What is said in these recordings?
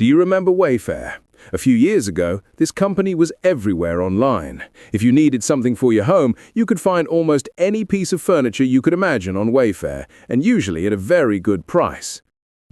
Do you remember Wayfair? A few years ago, this company was everywhere online. If you needed something for your home, you could find almost any piece of furniture you could imagine on Wayfair, and usually at a very good price.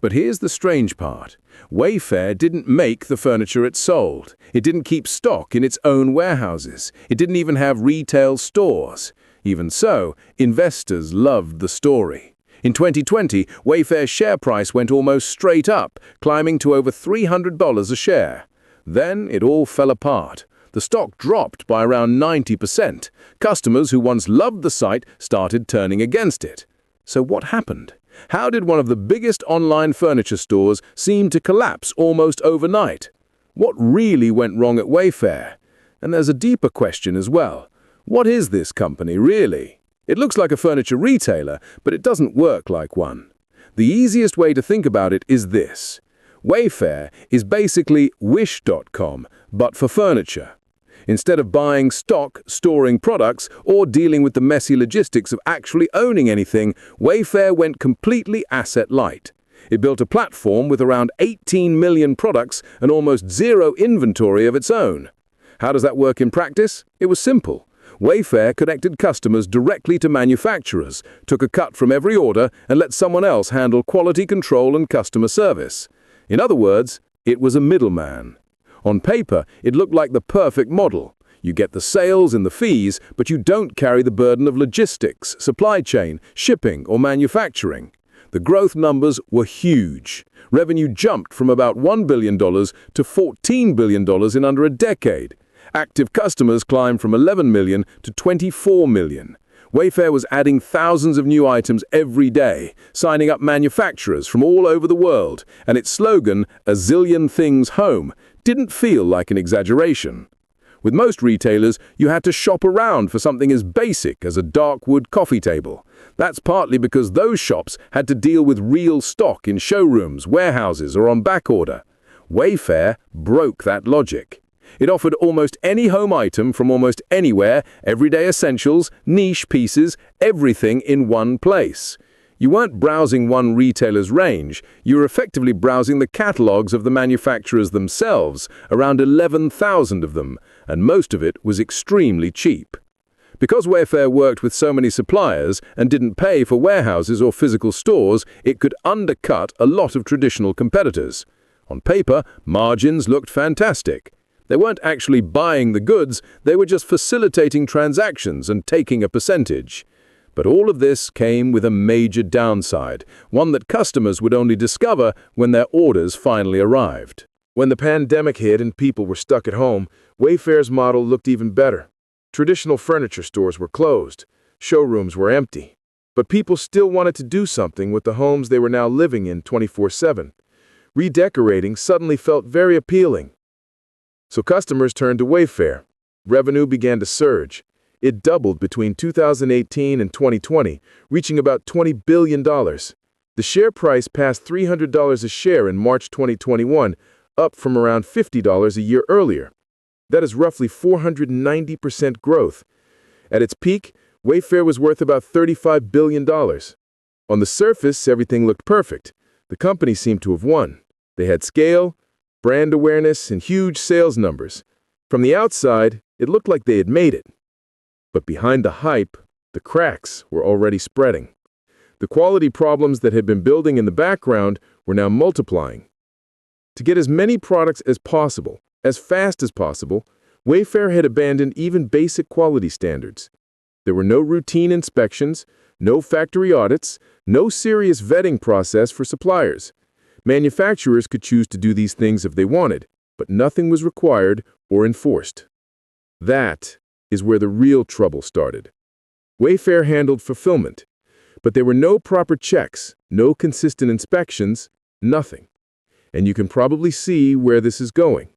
But here's the strange part. Wayfair didn't make the furniture it sold. It didn't keep stock in its own warehouses. It didn't even have retail stores. Even so, investors loved the story. In 2020, Wayfair's share price went almost straight up, climbing to over $300 a share. Then it all fell apart. The stock dropped by around 90%. Customers who once loved the site started turning against it. So what happened? How did one of the biggest online furniture stores seem to collapse almost overnight? What really went wrong at Wayfair? And there's a deeper question as well. What is this company really? It looks like a furniture retailer, but it doesn't work like one. The easiest way to think about it is this. Wayfair is basically Wish.com, but for furniture. Instead of buying stock, storing products, or dealing with the messy logistics of actually owning anything, Wayfair went completely asset-light. It built a platform with around 18 million products and almost zero inventory of its own. How does that work in practice? It was simple. Wayfair connected customers directly to manufacturers, took a cut from every order, and let someone else handle quality control and customer service. In other words, it was a middleman. On paper, it looked like the perfect model. You get the sales and the fees, but you don't carry the burden of logistics, supply chain, shipping, or manufacturing. The growth numbers were huge. Revenue jumped from about $1 billion to $14 billion in under a decade. Active customers climbed from 11 million to 24 million. Wayfair was adding thousands of new items every day, signing up manufacturers from all over the world, and its slogan, "A zillion things home," didn't feel like an exaggeration. With most retailers, you had to shop around for something as basic as a dark wood coffee table. That's partly because those shops had to deal with real stock in showrooms, warehouses, or on backorder. Wayfair broke that logic. It offered almost any home item from almost anywhere, everyday essentials, niche pieces, everything in one place. You weren't browsing one retailer's range, you were effectively browsing the catalogs of the manufacturers themselves, around 11,000 of them, and most of it was extremely cheap. Because Wayfair worked with so many suppliers and didn't pay for warehouses or physical stores, it could undercut a lot of traditional competitors. On paper, margins looked fantastic. They weren't actually buying the goods, they were just facilitating transactions and taking a percentage. But all of this came with a major downside, one that customers would only discover when their orders finally arrived. When the pandemic hit and people were stuck at home, Wayfair's model looked even better. Traditional furniture stores were closed, showrooms were empty. But people still wanted to do something with the homes they were now living in 24/7. Redecorating suddenly felt very appealing. So customers turned to Wayfair. Revenue began to surge. It doubled between 2018 and 2020, reaching about $20 billion. The share price passed $300 a share in March 2021, up from around $50 a year earlier. That is roughly 490% growth. At its peak, Wayfair was worth about $35 billion. On the surface, everything looked perfect. The company seemed to have won. They had scale, brand awareness, and huge sales numbers. From the outside, it looked like they had made it. But behind the hype, the cracks were already spreading. The quality problems that had been building in the background were now multiplying. To get as many products as possible, as fast as possible, Wayfair had abandoned even basic quality standards. There were no routine inspections, no factory audits, no serious vetting process for suppliers. Manufacturers could choose to do these things if they wanted, but nothing was required or enforced. That is where the real trouble started. Wayfair handled fulfillment, but there were no proper checks, no consistent inspections, nothing. And you can probably see where this is going.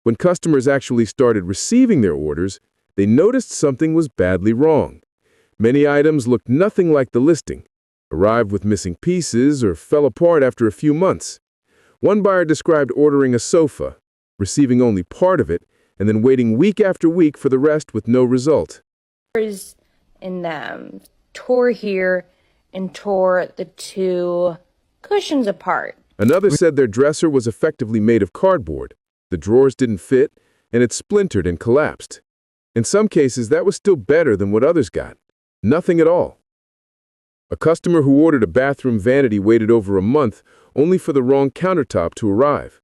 When customers actually started receiving their orders, they noticed something was badly wrong. Many items looked nothing like the listing, arrived with missing pieces, or fell apart after a few months. One buyer described ordering a sofa, receiving only part of it, and then waiting week after week for the rest with no result. In tore here and tore the two cushions apart. Another said their dresser was effectively made of cardboard. The drawers didn't fit, and it splintered and collapsed. In some cases, that was still better than what others got. Nothing at all. A customer who ordered a bathroom vanity waited over a month only for the wrong countertop to arrive.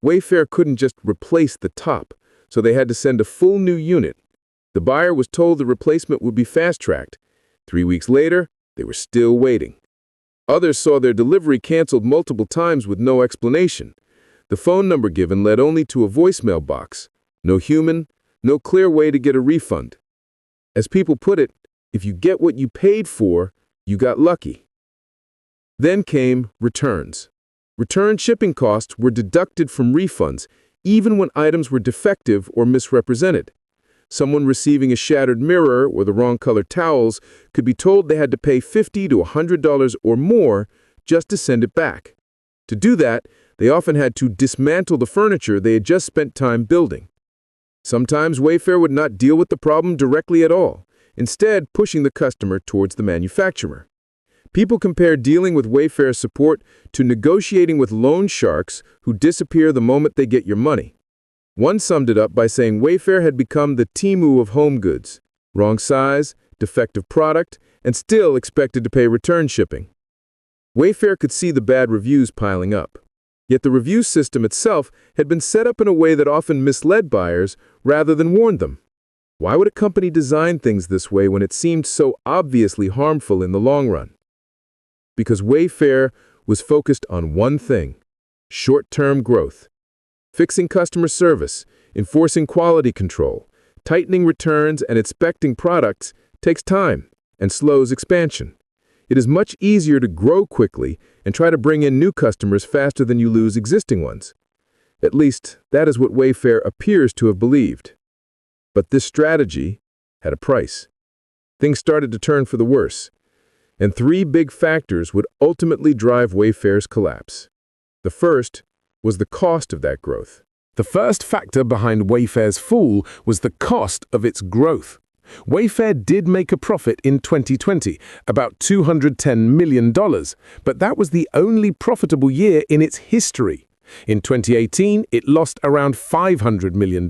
Wayfair couldn't just replace the top, so they had to send a full new unit. The buyer was told the replacement would be fast-tracked. 3 weeks later, they were still waiting. Others saw their delivery canceled multiple times with no explanation. The phone number given led only to a voicemail box. No human, no clear way to get a refund. As people put it, if you get what you paid for, you got lucky. Then came returns. Return shipping costs were deducted from refunds, even when items were defective or misrepresented. Someone receiving a shattered mirror or the wrong colored towels could be told they had to pay $50 to $100 or more just to send it back. To do that, they often had to dismantle the furniture they had just spent time building. Sometimes Wayfair would not deal with the problem directly at all, instead pushing the customer towards the manufacturer. People compare dealing with Wayfair support to negotiating with loan sharks who disappear the moment they get your money. One summed it up by saying Wayfair had become the Temu of home goods. Wrong size, defective product, and still expected to pay return shipping. Wayfair could see the bad reviews piling up. Yet the review system itself had been set up in a way that often misled buyers rather than warned them. Why would a company design things this way when it seemed so obviously harmful in the long run? Because Wayfair was focused on one thing: short-term growth. Fixing customer service, enforcing quality control, tightening returns, and inspecting products takes time and slows expansion. It is much easier to grow quickly and try to bring in new customers faster than you lose existing ones. At least, that is what Wayfair appears to have believed. But this strategy had a price. Things started to turn for the worse, and 3 big factors would ultimately drive Wayfair's collapse. The first was the cost of that growth. The first factor behind Wayfair's fall was the cost of its growth. Wayfair did make a profit in 2020, about $210 million, but that was the only profitable year in its history. In 2018, it lost around $500 million.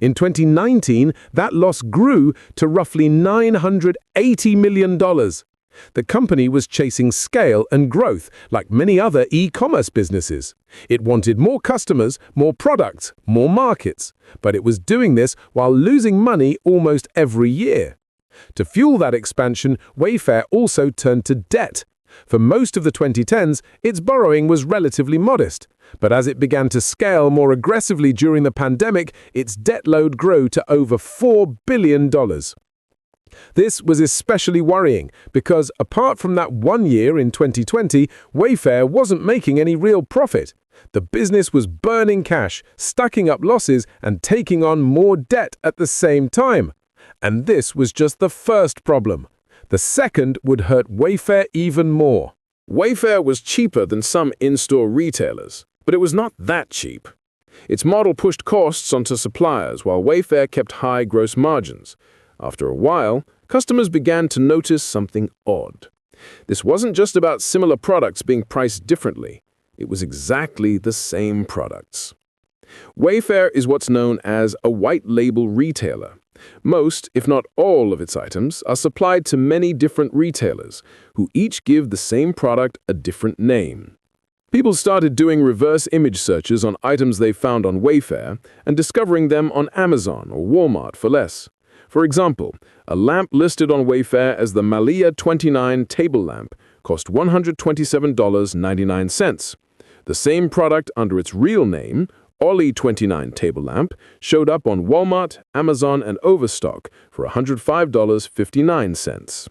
In 2019, that loss grew to roughly $980 million. The company was chasing scale and growth like many other e-commerce businesses. It wanted more customers, more products, more markets, but it was doing this while losing money almost every year. To fuel that expansion, Wayfair also turned to debt. For most of the 2010s, its borrowing was relatively modest, but as it began to scale more aggressively during the pandemic, its debt load grew to over $4 billion. This was especially worrying because, apart from that one year in 2020, Wayfair wasn't making any real profit. The business was burning cash, stacking up losses, and taking on more debt at the same time. And this was just the first problem. The second would hurt Wayfair even more. Wayfair was cheaper than some in-store retailers, but it was not that cheap. Its model pushed costs onto suppliers while Wayfair kept high gross margins. After a while, customers began to notice something odd. This wasn't just about similar products being priced differently. It was exactly the same products. Wayfair is what's known as a white label retailer. Most, if not all, of its items are supplied to many different retailers, who each give the same product a different name. People started doing reverse image searches on items they found on Wayfair and discovering them on Amazon or Walmart for less. For example, a lamp listed on Wayfair as the Malia 29 table lamp cost $127.99. The same product under its real name, Ollie 29 table lamp, showed up on Walmart, Amazon, and Overstock for $105.59.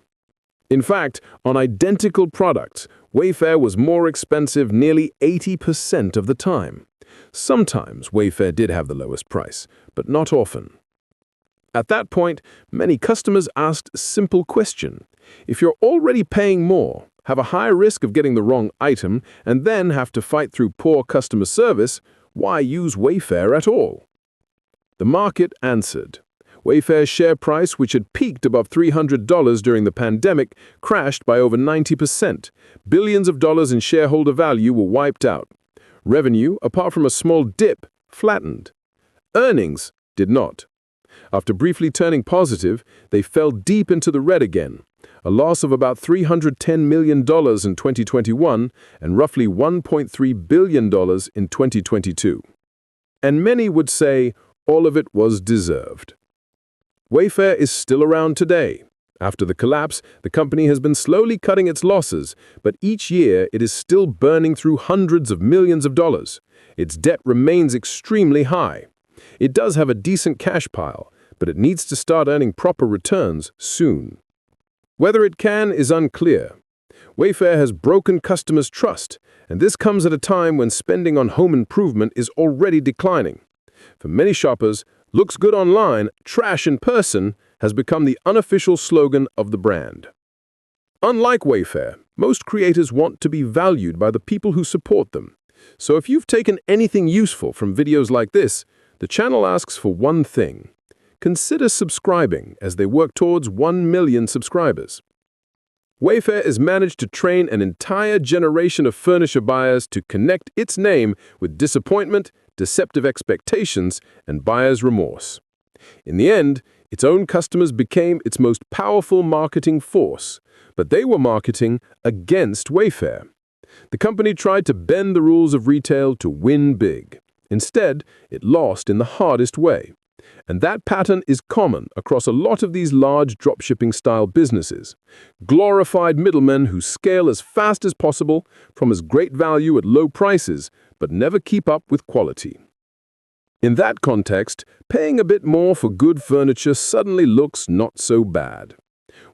In fact, on identical products, Wayfair was more expensive nearly 80% of the time. Sometimes Wayfair did have the lowest price, but not often. At that point, many customers asked a simple question. If you're already paying more, have a high risk of getting the wrong item, and then have to fight through poor customer service, why use Wayfair at all? The market answered. Wayfair's share price, which had peaked above $300 during the pandemic, crashed by over 90%. Billions of dollars in shareholder value were wiped out. Revenue, apart from a small dip, flattened. Earnings did not. After briefly turning positive, they fell deep into the red again, a loss of about $310 million in 2021 and roughly $1.3 billion in 2022. And many would say all of it was deserved. Wayfair is still around today. After the collapse, the company has been slowly cutting its losses, but each year it is still burning through hundreds of millions of dollars. Its debt remains extremely high. It does have a decent cash pile, but it needs to start earning proper returns soon. Whether it can is unclear. Wayfair has broken customers' trust, and this comes at a time when spending on home improvement is already declining. For many shoppers, "looks good online, trash in person" has become the unofficial slogan of the brand. Unlike Wayfair, most creators want to be valued by the people who support them. So if you've taken anything useful from videos like this, the channel asks for one thing. Consider subscribing as they work towards 1 million subscribers. Wayfair has managed to train an entire generation of furniture buyers to connect its name with disappointment, deceptive expectations, and buyer's remorse. In the end, its own customers became its most powerful marketing force, but they were marketing against Wayfair. The company tried to bend the rules of retail to win big. Instead, it lost in the hardest way. And that pattern is common across a lot of these large dropshipping-style businesses. Glorified middlemen who scale as fast as possible, promise great value at low prices, but never keep up with quality. In that context, paying a bit more for good furniture suddenly looks not so bad.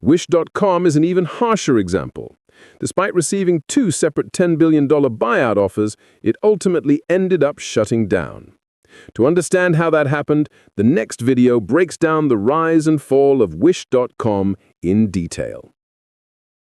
Wish.com is an even harsher example. Despite receiving 2 separate $10 billion buyout offers, it ultimately ended up shutting down. To understand how that happened, the next video breaks down the rise and fall of Wish.com in detail.